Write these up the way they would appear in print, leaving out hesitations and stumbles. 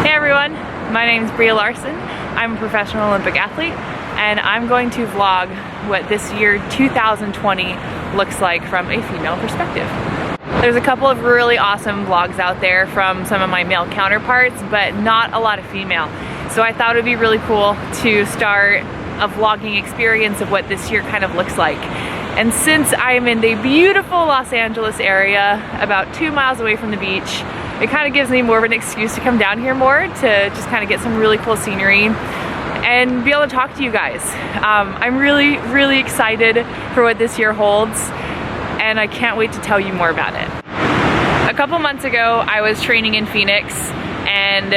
Hey everyone, my name is Breeja Larson. I'm a professional Olympic athlete and I'm going to vlog what this year 2020 looks like from a female perspective. There's a couple of really awesome vlogs out there from some of my male counterparts, but not a lot of female. So I thought it would be really cool to start a vlogging experience of what this year kind of looks like. And since I'm in the beautiful Los Angeles area, about 2 miles away from the beach, it kind of gives me more of an excuse to come down here more to just kind of get some really cool scenery and be able to talk to you guys. I'm really excited for what this year holds, and I can't wait to tell you more about it. A couple months ago, I was training in Phoenix, and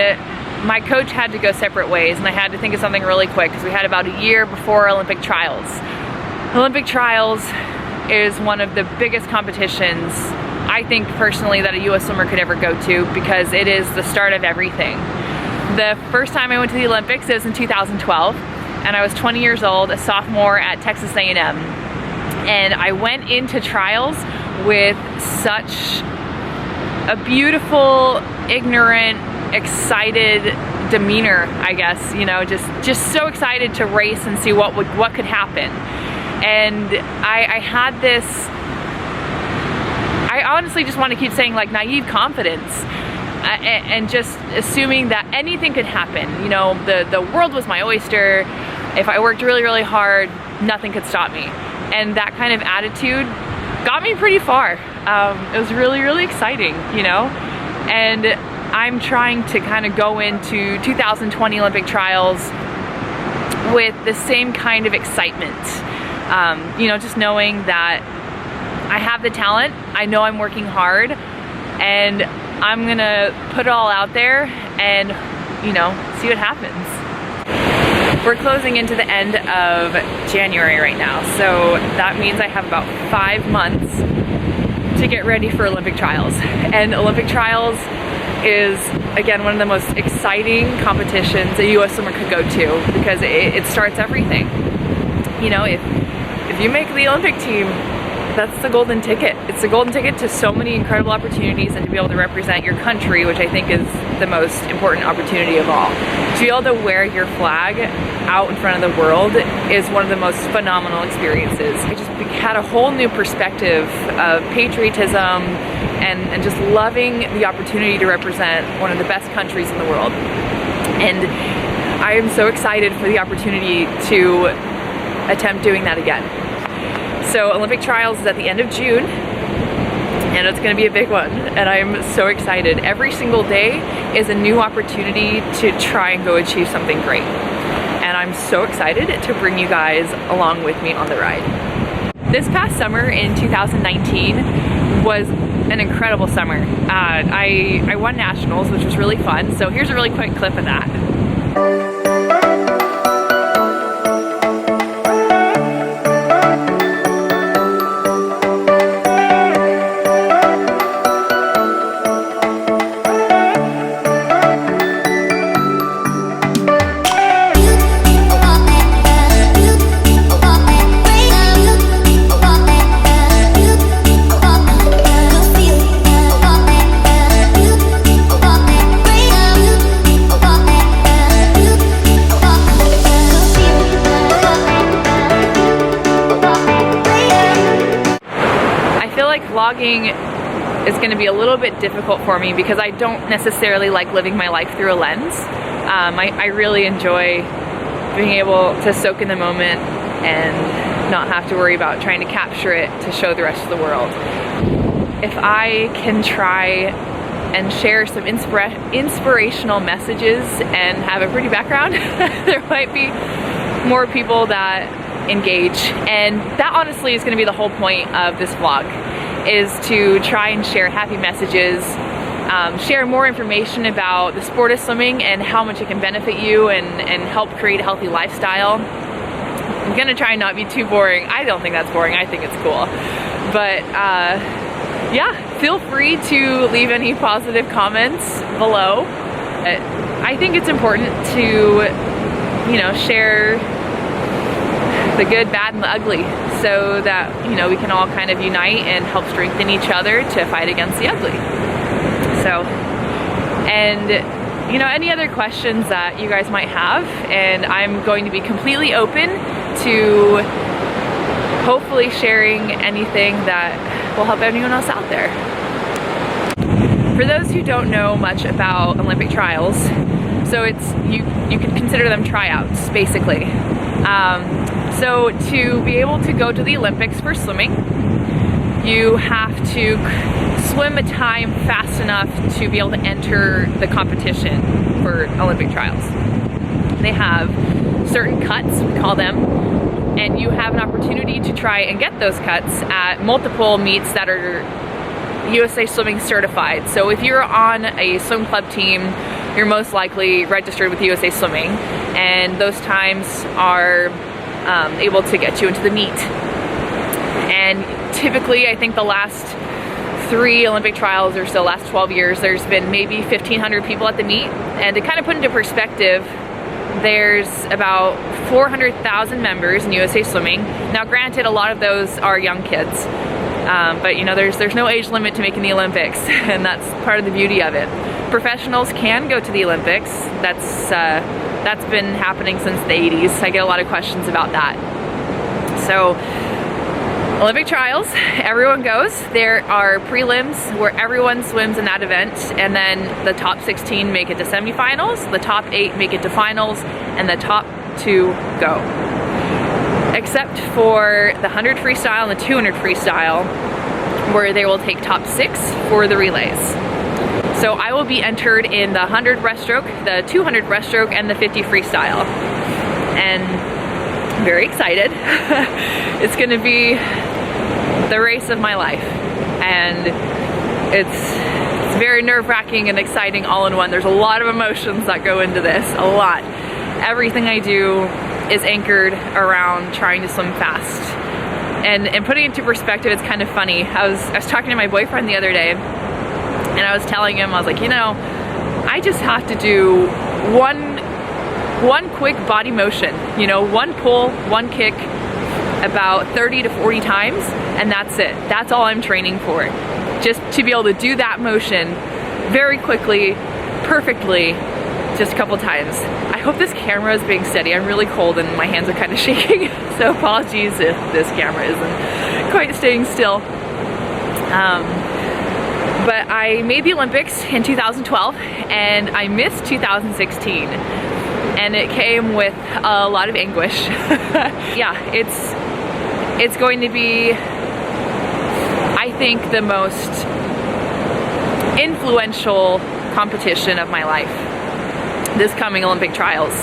my coach had to go separate ways, and I had to think of something really quick because we had about a year before Olympic trials. Olympic trials is one of the biggest competitions I think personally that a US swimmer could ever go to, because it is the start of everything. The first time I went to the Olympics, it was in 2012, and I was 20 years old, a sophomore at Texas A&M. And I went into trials with such a beautiful, ignorant, excited demeanor, I guess, you know, just so excited to race and see what could happen. And I had this, I honestly just want to keep saying, like, naive confidence and just assuming that anything could happen. You know, the world was my oyster. If I worked really hard, nothing could stop me. And that kind of attitude got me pretty far. It was really exciting, you know? And I'm trying to kind of go into 2020 Olympic trials with the same kind of excitement. You know, just knowing that I have the talent, I know I'm working hard, and I'm gonna put it all out there and, you know, see what happens. We're closing into the end of January right now, so that means I have about 5 months to get ready for Olympic trials. And Olympic trials is, again, one of the most exciting competitions a US swimmer could go to, because it starts everything. You know, if you make the Olympic team, that's the golden ticket. It's the golden ticket to so many incredible opportunities, and to be able to represent your country, which I think is the most important opportunity of all. To be able to wear your flag out in front of the world is one of the most phenomenal experiences. I just had a whole new perspective of patriotism and just loving the opportunity to represent one of the best countries in the world. And I am so excited for the opportunity to attempt doing that again. So Olympic trials is at the end of June, and it's going to be a big one, and I'm so excited. Every single day is a new opportunity to try and go achieve something great, and I'm so excited to bring you guys along with me on the ride. This past summer in 2019 was an incredible summer. I won nationals, which was really fun, so here's a really quick clip of that. Vlogging is going to be a little bit difficult for me because I don't necessarily like living my life through a lens. I really enjoy being able to soak in the moment and not have to worry about trying to capture it to show the rest of the world. If I can try and share some inspirational messages and have a pretty background, there might be more people that engage. And that honestly is going to be the whole point of this vlog, is to try and share happy messages, share more information about the sport of swimming and how much it can benefit you and help create a healthy lifestyle. I'm gonna try and not be too boring. I don't think that's boring, I think it's cool. But yeah, feel free to leave any positive comments below. I think it's important to, you know, share the good, bad, and the ugly, so that, you know, we can all kind of unite and help strengthen each other to fight against the ugly. So, and you know, any other questions that you guys might have, and I'm going to be completely open to hopefully sharing anything that will help anyone else out there. For those who don't know much about Olympic trials, so it's, you could consider them tryouts, basically. So to be able to go to the Olympics for swimming, you have to swim a time fast enough to be able to enter the competition for Olympic trials. They have certain cuts, we call them, and you have an opportunity to try and get those cuts at multiple meets that are USA Swimming certified. So if you're on a swim club team, you're most likely registered with USA Swimming, and those times are able to get you into the meet. And typically, I think the last 3 Olympic trials or so, last 12 years, there's been maybe 1,500 people at the meet. And to kind of put into perspective, there's about 400,000 members in USA Swimming. Now granted, a lot of those are young kids, but you know, there's no age limit to making the Olympics, and that's part of the beauty of it. Professionals can go to the Olympics. That's been happening since the 80s. I get a lot of questions about that. So Olympic trials, everyone goes. There are prelims where everyone swims in that event, and then the top 16 make it to semifinals, the top 8 make it to finals, and the top 2 go. Except for the 100 freestyle and the 200 freestyle, where they will take top 6 for the relays. So I will be entered in the 100 breaststroke, the 200 breaststroke, and the 50 freestyle. And I'm very excited. It's gonna be the race of my life. And it's very nerve-wracking and exciting all in one. There's a lot of emotions that go into this, a lot. Everything I do is anchored around trying to swim fast. And putting it into perspective, it's kind of funny. I was talking to my boyfriend the other day, and I was telling him, I was like, you know, I just have to do one quick body motion, you know, one pull, one kick, about 30 to 40 times, and that's it. That's all I'm training for. Just to be able to do that motion very quickly, perfectly, just a couple times. I hope this camera is being steady. I'm really cold and my hands are kind of shaking, so apologies if this camera isn't quite staying still. But I made the Olympics in 2012 and I missed 2016. And it came with a lot of anguish. Yeah, it's going to be, I think, the most influential competition of my life, this coming Olympic trials.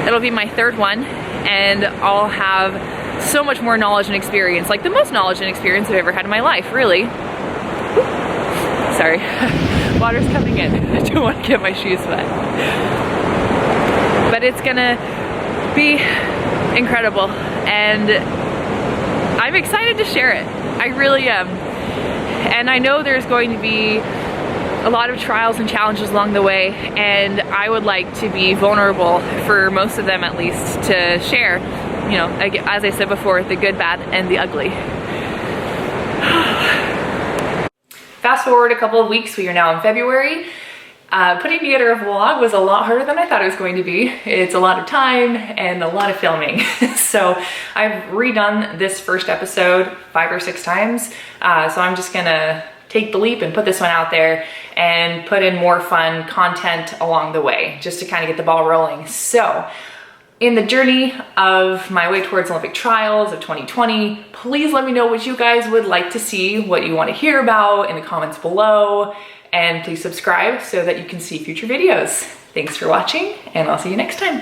It'll be my 3rd one, and I'll have so much more knowledge and experience, like the most knowledge and experience I've ever had in my life, really. Sorry, water's coming in. I don't want to get my shoes wet. But it's gonna be incredible, and I'm excited to share it. I really am. And I know there's going to be a lot of trials and challenges along the way, and I would like to be vulnerable for most of them, at least, to share, you know, as I said before, the good, bad, and the ugly. Fast forward a couple of weeks, we are now in February. Putting together a vlog was a lot harder than I thought it was going to be. It's a lot of time and a lot of filming. So I've redone this first episode 5 or 6 times. So I'm just gonna take the leap and put this one out there and put in more fun content along the way, just to kind of get the ball rolling. So in the journey of my way towards Olympic trials of 2020, please let me know what you guys would like to see, what you want to hear about in the comments below. And please subscribe so that you can see future videos. Thanks for watching, and I'll see you next time.